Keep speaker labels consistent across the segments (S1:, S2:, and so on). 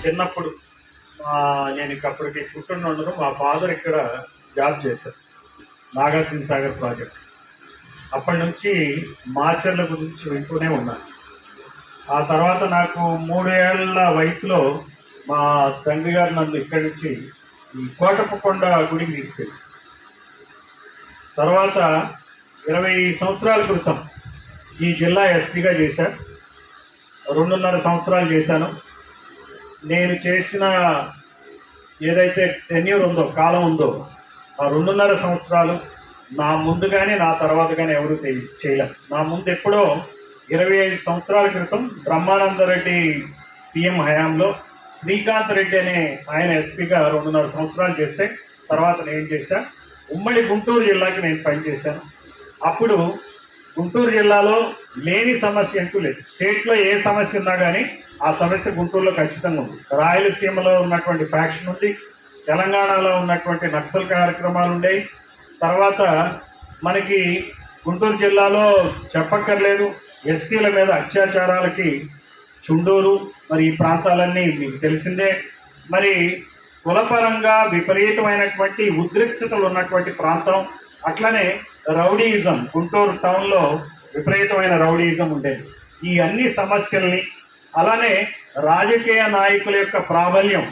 S1: చిన్నప్పుడు నేను అప్పటికి పుట్టిన ఉండను. మా ఫాదర్ ఇక్కడ జాబ్ చేశారు, నాగార్జున సాగర్ ప్రాజెక్ట్. అప్పటి నుంచి మాచర్ల గురించి వింటూనే ఉన్నాను. ఆ తర్వాత నాకు 3 ఏళ్ల వయసులో మా తండ్రి గారు నన్ను ఇక్కడి నుంచి ఈ కోటప్పకొండ గుడికి తీసుకెళ్ళి, తర్వాత 20 సంవత్సరాల క్రితం ఈ జిల్లా ఎస్పీగా చేశారు. 2.5 సంవత్సరాలు చేశాను. నేను చేసిన ఏదైతే టెన్యూర్ ఉందో, కాలం ఉందో, ఆ 2.5 సంవత్సరాలు నా ముందు కానీ నా తర్వాత కానీ ఎవరు చేయలేరు. నా ముందు ఎప్పుడో 25 సంవత్సరాల క్రితం బ్రహ్మానందరెడ్డి సీఎం హయాంలో శ్రీకాంత్ రెడ్డి అనే ఆయన ఎస్పీగా 2.5 సంవత్సరాలు చేస్తే తర్వాత నేను చేశాను. ఉమ్మడి గుంటూరు జిల్లాకి నేను పనిచేశాను. అప్పుడు గుంటూరు జిల్లాలో లేని సమస్య అంటూ లేదు. స్టేట్లో ఏ సమస్య ఉన్నా కానీ ఆ సమస్య గుంటూరులో ఖచ్చితంగా ఉంది. రాయలసీమలో ఉన్నటువంటి ఫ్యాక్షన్ ఉంది, తెలంగాణలో ఉన్నటువంటి నక్సల్ కార్యక్రమాలు ఉండేవి. తర్వాత మనకి గుంటూరు జిల్లాలో చెప్పక్కర్లేదు, ఎస్సీల మీద అత్యాచారాలకి చుండూరు, మరి ఈ ప్రాంతాలన్నీ మీకు తెలిసిందే. మరి కులపరంగా విపరీతమైనటువంటి ఉద్రిక్తతలు ఉన్నటువంటి ప్రాంతం. అట్లనే రౌడీయిజం, గుంటూరు టౌన్లో విపరీతమైన రౌడీయిజం ఉండేది. ఈ అన్ని సమస్యల్ని, అలానే రాజకీయ నాయకుల యొక్క ప్రాబల్యం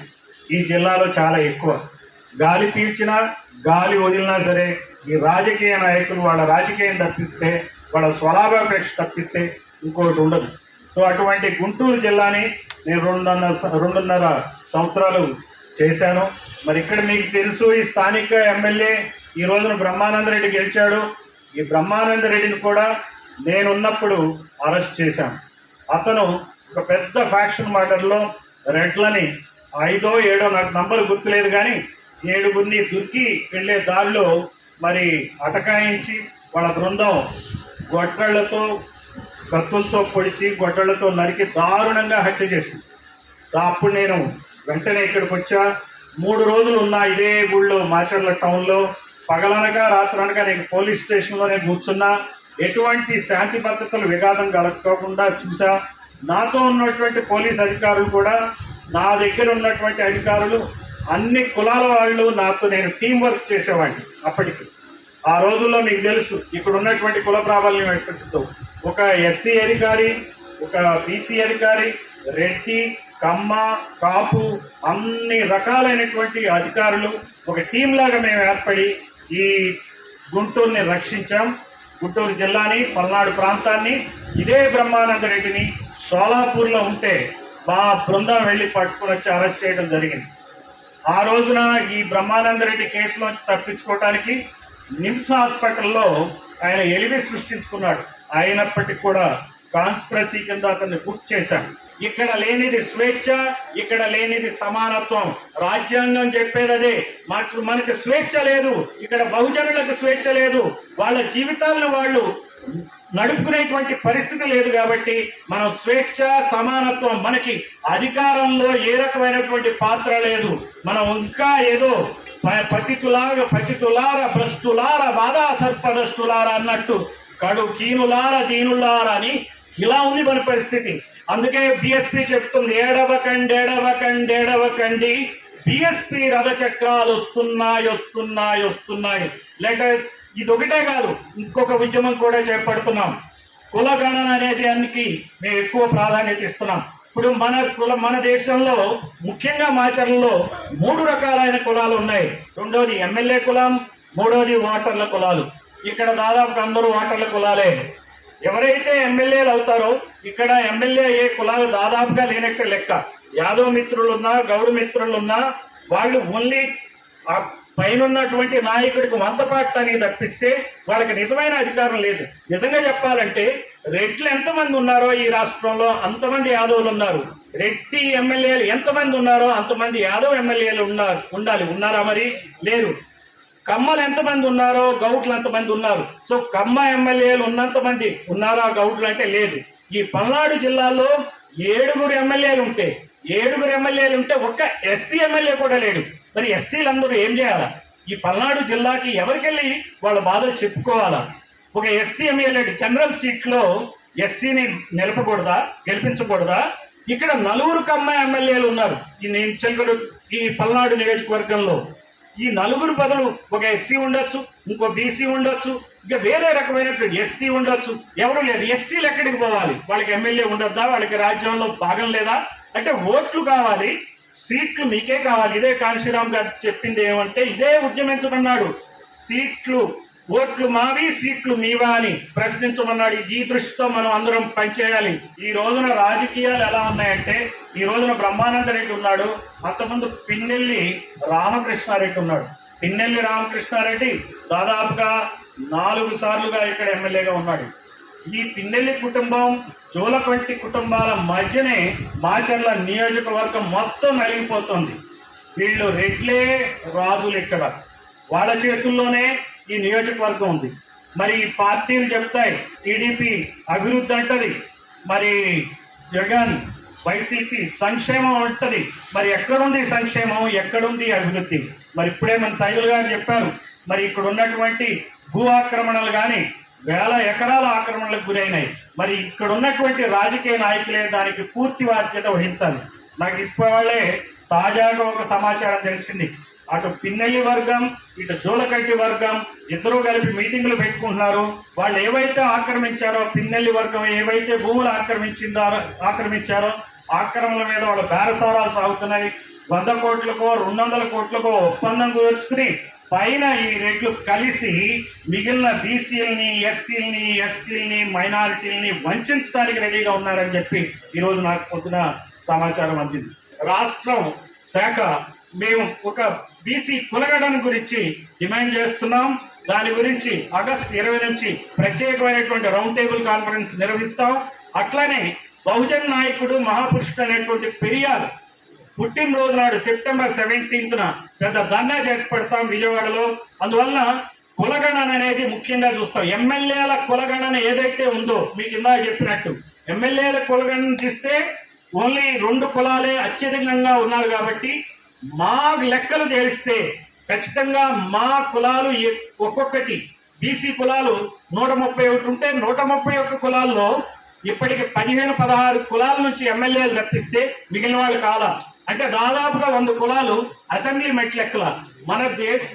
S1: ఈ జిల్లాలో చాలా ఎక్కువ. గాలి పీల్చినా గాలి వదిలినా సరే ఈ రాజకీయ నాయకులు వాళ్ళ రాజకీయం తప్పిస్తే, వాళ్ళ స్వలాభాపేక్ష తప్పిస్తే ఇంకోటి ఉండదు. సో అటువంటి గుంటూరు జిల్లాని నేను 2.5 సంవత్సరాలు చేశాను. మరి ఇక్కడ మీకు తెలుసు, ఈ స్థానిక ఎమ్మెల్యే ఈ రోజున బ్రహ్మానందరెడ్డి గెలిచాడు. ఈ బ్రహ్మానందరెడ్డిని కూడా నేనున్నప్పుడు అరెస్ట్ చేశాను. అతను ఒక పెద్ద ఫ్యాక్షన్ మర్డర్లో రెడ్లని 5 or 7 నాకు నంబర్ గుర్తులేదు కానీ 7గురిని దుర్కి వెళ్ళే దారిలో మరి అటకాయించి వాళ్ళ బృందం గొడ్డళ్లతో, కత్తులతో పొడిచి, గొడ్డళ్లతో నరికి దారుణంగా హత్య చేసింది. అప్పుడు నేను వెంటనే ఇక్కడికి వచ్చా. 3 రోజులు ఉన్నా ఇదే గుళ్ళో, మాచర్ల టౌన్లో. పగలనగా రాత్రనగా నేను పోలీస్ స్టేషన్లోనే కూర్చున్నా. ఎటువంటి శాంతి భద్రతలు విఘాతం కలగకుండా చూసా. నాతో ఉన్నటువంటి పోలీస్ అధికారులు కూడా, నా దగ్గర ఉన్నటువంటి అధికారులు, అన్ని కులాల వాళ్ళు నాతో, నేను టీం వర్క్ చేసేవాడిని. అప్పటికి ఆ రోజుల్లో మీకు తెలుసు ఇక్కడ ఉన్నటువంటి కుల ప్రాబల్యం ఎఫెక్ట్తో ఒక ఎస్సీ అధికారి, ఒక బీసీ అధికారి, రెడ్డి, కమ్మ, కాపు, అన్ని రకాలైనటువంటి అధికారులు ఒక టీం లాగా మేము ఏర్పడి ఈ గుంటూరుని రక్షించాం. గుంటూరు జిల్లాని, పల్నాడు ప్రాంతాన్ని. ఇదే బ్రహ్మానందరెడ్డిని సోలాపూర్లో ఉంటే మా బృందం వెళ్ళి పట్టుకుని వచ్చి అరెస్ట్ చేయడం జరిగింది. ఆ రోజున ఈ బ్రహ్మానందరెడ్డి కేసులోంచి తప్పించుకోవడానికి నిమ్స్ హాస్పిటల్లో ఆయన ఎలివి సృష్టించుకున్నాడు. అయినప్పటికీ కూడా కాన్స్పిరసీ కింద అతన్ని బుక్ చేశాను. ఇక్కడ లేనిది స్వేచ్ఛ, ఇక్కడ లేనిది సమానత్వం. రాజ్యాంగం చెప్పేది అదే. మనకి స్వేచ్ఛ లేదు, ఇక్కడ బహుజనులకు స్వేచ్ఛ లేదు, వాళ్ళ జీవితాలను వాళ్ళు నడుపుకునేటువంటి పరిస్థితి లేదు. కాబట్టి మనం స్వేచ్ఛ, సమానత్వం, మనకి అధికారంలో ఏ రకమైనటువంటి పాత్ర లేదు. మనం ఇంకా ఏదో పతితులార భ్రష్టులార బాధా సర్పదష్టులార అన్నట్టు కడు కీనులార దీనులార అని ఇలా ఉంది మన పరిస్థితి. అందుకే బిఎస్పీ చెప్తుంది, ఏడవకండి, బిఎస్పీ రథచక్రాలు వస్తున్నాయి. లేక ఇది ఒకటే కాదు, ఇంకొక ఉద్యమం కూడా చేపడుతున్నాం. కులగణన అనేది దానికి మేము ఎక్కువ ప్రాధాన్యత ఇస్తున్నాం. ఇప్పుడు మన దేశంలో ముఖ్యంగా మాచర్లలో 3 రకాలైన కులాలు ఉన్నాయి. 2వది ఎమ్మెల్యే కులం, 3వది ఓటర్ల కులాలు. ఇక్కడ దాదాపు అందరూ ఓటర్ల కులాలే. ఎవరైతే ఎమ్మెల్యేలు అవుతారో ఇక్కడ ఎమ్మెల్యే ఏ కులాలు దాదాపుగా లేనట్టు లెక్క. యాదవ్ మిత్రులున్నా, గౌడ మిత్రులున్నా వాళ్ళు ఓన్లీ ఆ పైనన్నటువంటి నాయకుడికి వంతపాటానికి తప్పిస్తే వాళ్ళకి నిజమైన అధికారం లేదు. నిజంగా చెప్పాలంటే రెడ్లు ఎంతమంది ఉన్నారో ఈ రాష్ట్రంలో అంతమంది యాదవులు ఉన్నారు. రెడ్డి ఎమ్మెల్యేలు ఎంతమంది ఉన్నారో అంతమంది యాదవ్ ఎమ్మెల్యేలు ఉండాలి. ఉన్నారా? మరి లేరు. కమ్మలు ఎంతమంది ఉన్నారో గౌడ్లు ఎంతమంది ఉన్నారు. సో కమ్మ ఎమ్మెల్యేలు ఉన్నంతమంది ఉన్నారా గౌడ్లు అంటే లేదు. ఈ పల్నాడు జిల్లాలో 7 ఎమ్మెల్యేలు ఉంటే 7 ఎమ్మెల్యేలు ఉంటే ఒక్క ఎస్సీ ఎమ్మెల్యే కూడా లేడు. మరి ఎస్సీలందరూ ఏం చేయాలా? ఈ పల్నాడు జిల్లాకి ఎవరికెళ్ళి వాళ్ళ బాధలు చెప్పుకోవాలా? ఒక ఎస్సీ ఎమ్మెల్యే జనరల్ సీట్లో ఎస్సీని నిలపకూడదా, గెలిపించకూడదా? ఇక్కడ 4 కమ్మ ఎమ్మెల్యేలు ఉన్నారు ఈ నేను చెల్గడు ఈ పల్నాడు నియోజకవర్గంలో. ఈ 4 బదులు ఒక ఎస్సీ ఉండొచ్చు, ఇంకో బీసీ ఉండొచ్చు, ఇంకా వేరే రకమైనటువంటి ఎస్టీ ఉండొచ్చు. ఎవరు లేదు. ఎస్టీలు ఎక్కడికి పోవాలి? వాళ్ళకి ఎమ్మెల్యే ఉండొద్దా? వాళ్ళకి రాజ్యంలో భాగం లేదా? అంటే ఓట్లు కావాలి, సీట్లు మీకే కావాలి. ఇదే కాంశీరామ్ గారు చెప్పింది ఏమంటే ఇదే ఉద్యమించమన్నాడు. సీట్లు ఓట్లు మావి, సీట్లు మీవా అని ప్రశ్నించమన్నాడు. ఈ దృష్టితో మనం అందరం పనిచేయాలి. ఈ రోజున రాజకీయాలు ఎలా ఉన్నాయంటే, ఈ రోజున బ్రహ్మానందరెడ్డి ఉన్నాడు, అంతకుముందు పిన్నెల్లి రామకృష్ణారెడ్డి ఉన్నాడు. పిన్నెల్లి రామకృష్ణారెడ్డి దాదాపుగా 4 సార్లుగా ఇక్కడ ఎమ్మెల్యేగా ఉన్నాడు. ఈ పిన్నెల్లి కుటుంబం జోలకంటి కుటుంబాల మధ్యనే మాచర్ల నియోజకవర్గం మొత్తం నలిగిపోతుంది. వీళ్ళు రెడ్లే రాజులు ఇక్కడ, వాళ్ళ చేతుల్లోనే ఈ నియోజకవర్గం ఉంది. మరి ఈ పార్టీలు చెప్తాయి టీడీపీ అభివృద్ధి అంటది, మరి జగన్ వైసీపీ సంక్షేమం అంటది. మరి ఎక్కడుంది సంక్షేమం, ఎక్కడుంది అభివృద్ధి? మరి ఇప్పుడే మన సైదులు గారు చెప్పారు, మరి ఇక్కడ ఉన్నటువంటి భూ ఆక్రమణలు కానీ వేల ఎకరాల ఆక్రమణలకు గురైనాయి. మరి ఇక్కడ ఉన్నటువంటి రాజకీయ నాయకులే దానికి పూర్తి బాధ్యత వహించాలి. నాకు ఇప్పుడే తాజాగా ఒక సమాచారం తెలిసింది. అటు పిన్నెల్లి వర్గం, ఇటు జోలకంటి వర్గం ఇద్దరూ కలిపి మీటింగులు పెట్టుకుంటున్నారు. వాళ్ళు ఏవైతే ఆక్రమించారో, పిన్నెల్లి వర్గం ఏవైతే భూములు ఆక్రమించారో ఆక్రమణల మీద వాళ్ళ బేరసారాలు సాగుతున్నాయి. 100 కోట్లకో 200 కోట్లకో ఒప్పందం కుదుర్చుకుని పైన ఈ రెడ్లు కలిసి మిగిలిన బీసీలని, ఎస్సీలని, ఎస్టీలని, మైనారిటీలని వంచడానికి రెడీగా ఉన్నారని చెప్పి ఈరోజు నాకు పొద్దున సమాచారం అందింది. రాష్ట్రం శాఖ మేము ఒక బీసీ కులగడం గురించి డిమాండ్ చేస్తున్నాం. దాని గురించి ఆగస్టు 20 నుంచి ప్రత్యేకమైనటువంటి రౌండ్ టేబుల్ కాన్ఫరెన్స్ నిర్వహిస్తాం. అట్లానే బహుజన్ నాయకుడు మహాపురుషుడు అనేటువంటి పెరియార్ పుట్టినరోజు నాడు సెప్టెంబర్ 17న పెద్ద ధర్నా చేపడతాం విజయవాడలో. అందువల్ల కులగణన అనేది ముఖ్యంగా చూస్తాం. ఎమ్మెల్యేల కులగణన ఏదైతే ఉందో మీకు ఇందాక చెప్పినట్టు ఎమ్మెల్యేల కులగణన తీస్తే ఓన్లీ 2 కులాలే అత్యధికంగా ఉన్నారు కాబట్టి మా లెక్కలు తెలిస్తే ఖచ్చితంగా మా కులాలు ఒక్కొక్కటి బీసీ కులాలు 131 ఉంటే 131 కులాల్లో ఇప్పటికి 15-16 కులాల నుంచి ఎమ్మెల్యేలు తప్పిస్తే మిగిలిన వాళ్ళు కాలా. అంటే దాదాపుగా 100 కులాలు అసెంబ్లీ మెట్లెక్కల.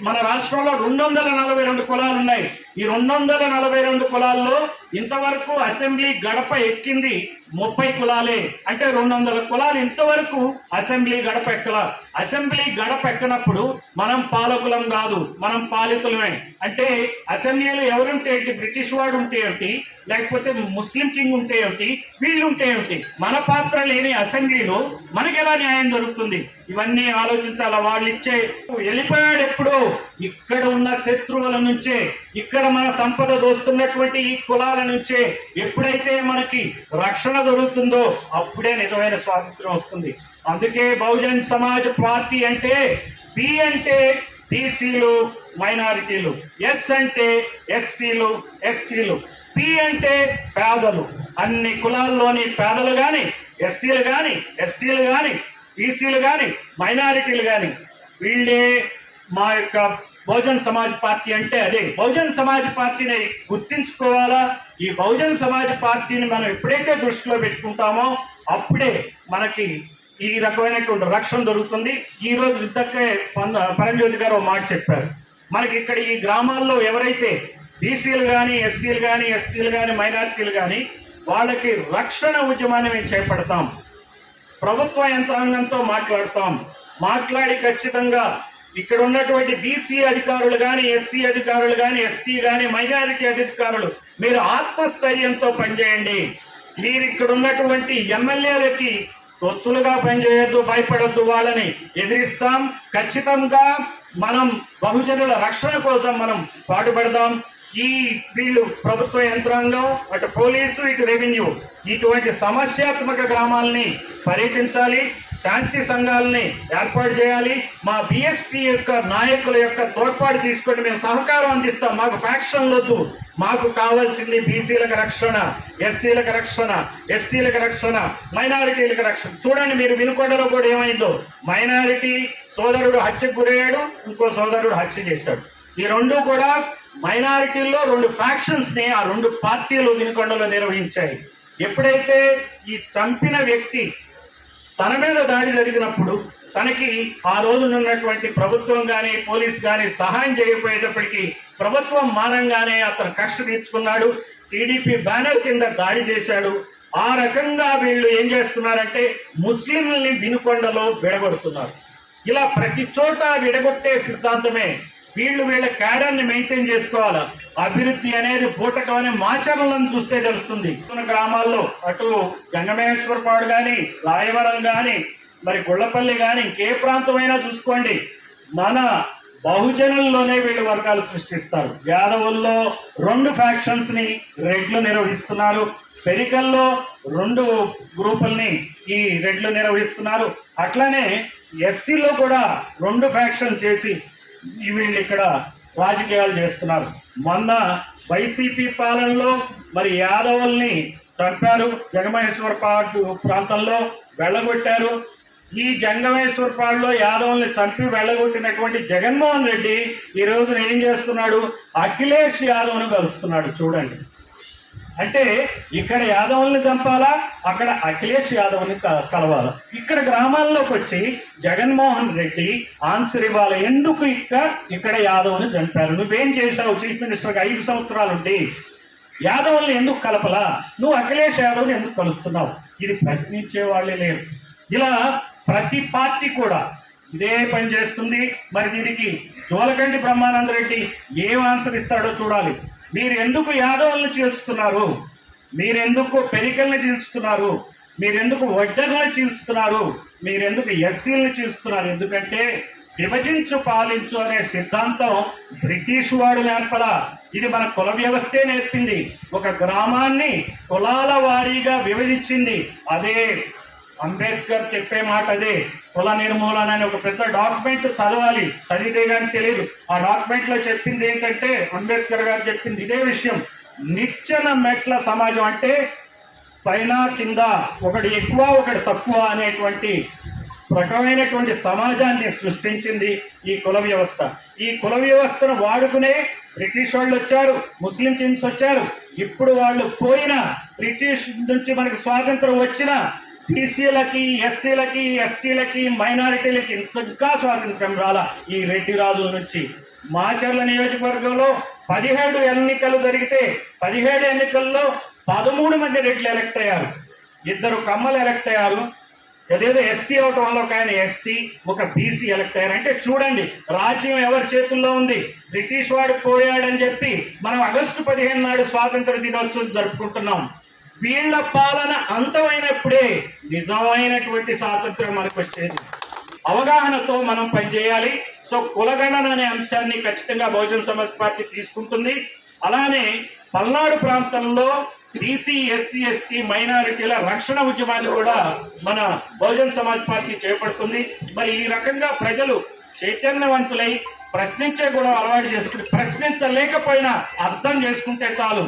S1: మన రాష్ట్రంలో 242 కులాలు ఉన్నాయి. ఈ 242 కులాల్లో ఇంతవరకు అసెంబ్లీ గడప ఎక్కింది 30 కులాలే. అంటే 200 కులాలు ఇంతవరకు అసెంబ్లీ గడప ఎక్కల. అసెంబ్లీ గడప ఎక్కనప్పుడు మనం పాలకులం కాదు, మనం పాలితులమే. అంటే అసెంబ్లీలో ఎవరుంటే ఏంటి, బ్రిటిష్ వాడు ఉంటే ఏంటి, లేకపోతే ముస్లిం కింగ్ ఉంటే ఏంటి, వీళ్ళు ఉంటే ఏంటి, మన పాత్ర లేని అసెంబ్లీలో మనకి ఎలా న్యాయం జరుగుతుంది? ఇవన్నీ ఆలోచించాలా. వాళ్ళు ఇచ్చే వెళ్ళిపోయాడు ఎప్పుడు ఇక్కడ ఉన్న శత్రువుల నుంచే, ఇక్కడ మన సంపద దోస్తున్నటువంటి ఈ కులాల నుంచే ఎప్పుడైతే మనకి రక్షణ దొరుకుతుందో అప్పుడే నిజమైన స్వాతంత్రం వస్తుంది. అందుకే బహుజన్ సమాజ్ పార్టీ అంటే బి అంటే బీసీలు మైనారిటీలు, ఎస్ అంటే ఎస్సీలు ఎస్టీలు, పి అంటే పేదలు. అన్ని కులాల్లోని పేదలు కానీ, ఎస్సీలు కానీ, ఎస్టీలు కానీ, బీసీలు కానీ, మైనారిటీలు కానీ వీళ్ళే మా యొక్క బహుజన్ సమాజ్ పార్టీ అంటే అదే. బహుజన్ సమాజ్ పార్టీని గుర్తించుకోవాలా. ఈ బహుజన్ సమాజ్ పార్టీని మనం ఎప్పుడైతే దృష్టిలో పెట్టుకుంటామో అప్పుడే మనకి ఈ రకమైనటువంటి రక్షణ దొరుకుతుంది. ఈరోజు ఇంతకే పరంజ్యోతి గారు ఒక మాట చెప్పారు. మనకి ఇక్కడ ఈ గ్రామాల్లో ఎవరైతే బీసీలు కానీ, ఎస్సీలు కానీ, ఎస్టీలు కానీ, మైనారిటీలు కానీ వాళ్ళకి రక్షణ ఉద్యమాన్ని మేము చేపడతాం. ప్రభుత్వ యంత్రాంగంతో మాట్లాడి ఖచ్చితంగా ఇక్కడ ఉన్నటువంటి బీసీ అధికారులు కానీ, ఎస్సీ అధికారులు కానీ, ఎస్టీ కానీ, మైనారిటీ అధికారులు మీరు ఆత్మస్థైర్యంతో పనిచేయండి. మీరు ఇక్కడ ఉన్నటువంటి ఎమ్మెల్యేలకి తొత్తులుగా పనిచేయొద్దు, భయపడొద్దు, వాళ్ళని ఎదిరిస్తాం. ఖచ్చితంగా మనం బహుజనుల రక్షణ కోసం మనం పాటుపడదాం. వీళ్ళు ప్రభుత్వ యంత్రాంగం, అటు పోలీసు, ఇటు రెవెన్యూ ఇటువంటి సమస్యాత్మక గ్రామాలని పర్యటించాలి, శాంతి సంఘాలని ఏర్పాటు చేయాలి. మా బిఎస్పీ యొక్క నాయకుల యొక్క తోడ్పాటు తీసుకొని మేము సహకారం అందిస్తాం. మాకు ఫ్యాక్షన్లు వద్దు, మాకు కావాల్సింది బీసీలకు రక్షణ, ఎస్సీలకు రక్షణ, ఎస్టీలకు రక్షణ, మైనారిటీలకు రక్షణ. చూడండి మీరు వినుకొండలో కూడా ఏమైందో, మైనారిటీ సోదరుడు హత్యకు గురయ్యాడు, ఇంకో సోదరుడు హత్య చేశాడు. ఈ రెండు కూడా మైనారిటీల్లో 2 ఫ్యాక్షన్స్ని ఆ 2 పార్టీలు వినుకొండలో నిర్వహించాయి. ఎప్పుడైతే ఈ చంపిన వ్యక్తి తన మీద దాడి జరిగినప్పుడు తనకి ఆ రోజునున్నటువంటి ప్రభుత్వం కానీ పోలీస్ కానీ సహాయం చేయకపోయేటప్పటికీ ప్రభుత్వం మానంగానే అతను కక్ష తీర్చుకున్నాడు. టీడీపీ బ్యానర్ కింద దాడి చేశాడు. ఆ రకంగా వీళ్ళు ఏం చేస్తున్నారంటే ముస్లింలని వినుకొండలో విడగొడుతున్నారు. ఇలా ప్రతి చోట విడగొట్టే సిద్ధాంతమే. వీళ్ళ క్యాడర్ని మెయింటైన్ చేసుకోవాలి. అభివృద్ధి అనేది బూటకం అనే మాచర్లను చూస్తే తెలుస్తుంది. గ్రామాల్లో అటు జంగమేశ్వరపాడు కానీ, రాయవరం కానీ, మరి గుళ్ళపల్లి కానీ, ఇంకే ప్రాంతమైనా చూసుకోండి, మన బహుజనుల్లోనే వీళ్ళు వర్గాలు సృష్టిస్తారు. యాదవుల్లో 2 ఫ్యాక్షన్స్ని రెడ్లు నిర్వహిస్తున్నారు. పెరికల్లో 2 గ్రూపుల్ని ఈ రెడ్లు నిర్వహిస్తున్నారు. అట్లానే ఎస్సీలో కూడా 2 ఫ్యాక్షన్ చేసి వీళ్ళు ఇక్కడ రాజకీయాలు చేస్తున్నారు. మొన్న వైసీపీ పాలనలో మరి యాదవుల్ని చంపారు. జంగమేశ్వరపాడు ప్రాంతంలో వెళ్ళగొట్టారు. ఈ జంగమేశ్వరపాడులో యాదవుల్ని చంపి వెళ్ళగొట్టినటువంటి జగన్మోహన్ రెడ్డి ఈ రోజున ఏం చేస్తున్నాడు? అఖిలేష్ యాదవ్ను కలుస్తున్నాడు. చూడండి, అంటే ఇక్కడ యాదవుల్ని చంపాలా, అక్కడ అఖిలేష్ యాదవ్ని కలవాలా. ఇక్కడ గ్రామాల్లోకి వచ్చి జగన్మోహన్ రెడ్డి ఆన్సర్ ఇవ్వాలి. ఎందుకు ఇక్కడ యాదవ్ని చంపారు? నువ్వేం చేశావు? చీఫ్ మినిస్టర్గా 5 సంవత్సరాలు ఉండి యాదవుల్ని ఎందుకు కలపలా? నువ్వు అఖిలేష్ యాదవ్ని ఎందుకు కలుస్తున్నావు? ఇది ప్రశ్నించే వాళ్ళే లేరు. ఇలా ప్రతి పార్టీ కూడా ఇదే పని చేస్తుంది. మరి దీనికి జోలకంటి బ్రహ్మానంద రెడ్డి ఏం ఆన్సర్ ఇస్తాడో చూడాలి. మీరు ఎందుకు యాదవులను చీల్చుతున్నారు? మీరెందుకు పెరికల్ని చీల్చుతున్నారు? మీరెందుకు వడ్డర్లను చీల్చుతున్నారు? మీరెందుకు ఎస్సీలను చీల్చుతున్నారు? ఎందుకంటే విభజించు పాలించు అనే సిద్ధాంతం బ్రిటిష్ వాడు నేర్పలా. ఇది మన కుల వ్యవస్థే నేర్పింది. ఒక గ్రామాన్ని కులాల వారీగా విభజించింది. అదే అంబేద్కర్ చెప్పే మాట అదే. కుల నిర్మూలన అనే ఒక పెద్ద డాక్యుమెంట్ చదవాలి, చదివితే కానీ తెలియదు. ఆ డాక్యుమెంట్లో చెప్పింది ఏంటంటే, అంబేద్కర్ గారు చెప్పింది ఇదే విషయం. నిచ్చెన మెట్ల సమాజం అంటే పైన కింద, ఒకటి ఎక్కువ ఒకటి తక్కువ అనేటువంటి రకమైనటువంటి సమాజాన్ని సృష్టించింది ఈ కుల వ్యవస్థ. ఈ కుల వ్యవస్థను వాడుకునే బ్రిటిష్ వాళ్ళు వచ్చారు, ముస్లిం కింగ్స్ వచ్చారు. ఇప్పుడు వాళ్ళు పోయిన, బ్రిటిష్ నుంచి మనకి స్వాతంత్రం వచ్చిన బీసీలకి, ఎస్సీలకి, ఎస్టీలకి, మైనారిటీలకి ఇంకా స్వాతంత్రం రాలా ఈ రెడ్డి రాజుల నుంచి. మాచర్ల నియోజకవర్గంలో 17 ఎన్నికలు జరిగితే 17 ఎన్నికల్లో 13 మంది రెడ్లు ఎలక్ట్ అయ్యారు. 2 కమ్మలు ఎలక్ట్ అయ్యారు. అదేదో ఎస్టీ అవటం వల్ల ఒక ఆయన ఎస్టీ, ఒక బీసీ ఎలక్ట్ అయ్యారు. అంటే చూడండి, రాజ్యం ఎవరి చేతుల్లో ఉంది. బ్రిటిష్ వాడు పోయాడని చెప్పి మనం ఆగస్టు 15 నాడు స్వాతంత్ర దినోత్సవం జరుపుకుంటున్నాం. వీళ్ల పాలన అంతమైనప్పుడే నిజమైనటువంటి స్వాతంత్రం మనకు వచ్చేది. అవగాహనతో మనం పనిచేయాలి. సో కులగణన అనే అంశాన్ని ఖచ్చితంగా బహుజన సమాజ్ పార్టీ తీసుకుంటుంది. అలానే పల్నాడు ప్రాంతంలో బీసీ, ఎస్సీ, ఎస్టీ, మైనారిటీల రక్షణ ఉద్యమాన్ని కూడా మన బహుజన సమాజ్ పార్టీ చేపడుతుంది. మరి ఈ రకంగా ప్రజలు చైతన్యవంతులై ప్రశ్నించే కూడా అలవాటు చేసుకుని, ప్రశ్నించలేకపోయినా అర్థం చేసుకుంటే చాలు.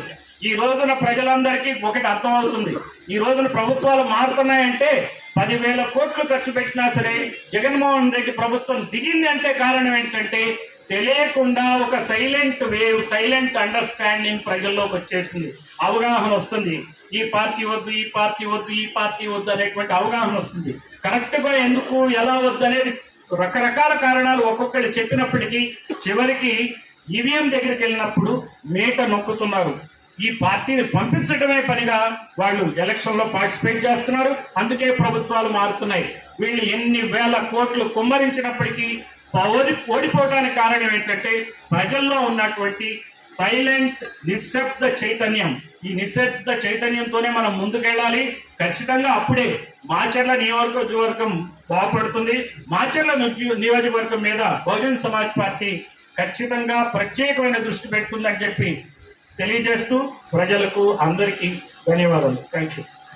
S1: ఈ రోజున ప్రజలందరికీ ఒకటి అర్థమవుతుంది. ఈ రోజున ప్రభుత్వాలు మారుతున్నాయంటే 10,000 కోట్లు ఖర్చు పెట్టినా సరే జగన్మోహన్ రెడ్డి ప్రభుత్వం దిగింది అంటే కారణం ఏంటంటే తెలియకుండా ఒక సైలెంట్ వేవ్, సైలెంట్ అండర్స్టాండింగ్ ప్రజల్లోకి వచ్చేసింది. అవగాహన వస్తుంది. ఈ పార్టీ వద్దు, ఈ పార్టీ వద్దు, ఈ పార్టీ వద్దు అనేటువంటి అవగాహన వస్తుంది. కరెక్ట్గా ఎందుకు, ఎలా వద్దు అనేది రకరకాల కారణాలు ఒక్కొక్కరు చెప్పినప్పటికీ చివరికి ఈవీఎం దగ్గరికి వెళ్ళినప్పుడు మీట నొక్కుతున్నారు. ఈ పార్టీని పంపించడమే పనిగా వాళ్ళు ఎలక్షన్లో పార్టిసిపేట్ చేస్తున్నారు. అందుకే ప్రభుత్వాలు మారుతున్నాయి. వీళ్ళు ఎన్ని వేల కోట్లు కుమ్మరించినప్పటికీ ఓడిపోవడానికి కారణం ఏంటంటే ప్రజల్లో ఉన్నటువంటి సైలెంట్ నిశ్శబ్ద చైతన్యం. ఈ నిశ్శబ్ద చైతన్యంతోనే మనం ముందుకెళ్ళాలి. ఖచ్చితంగా అప్పుడే మాచర్ల నియోజకవర్గం బాగుపడుతుంది. మాచర్ల నియోజకవర్గం మీద బహుజన సమాజ్ పార్టీ ఖచ్చితంగా ప్రత్యేకమైన దృష్టి పెడుతుందని చెప్పి తెలియజేస్తూ ప్రజలకు అందరికీ ధన్యవాదాలు. Thank you.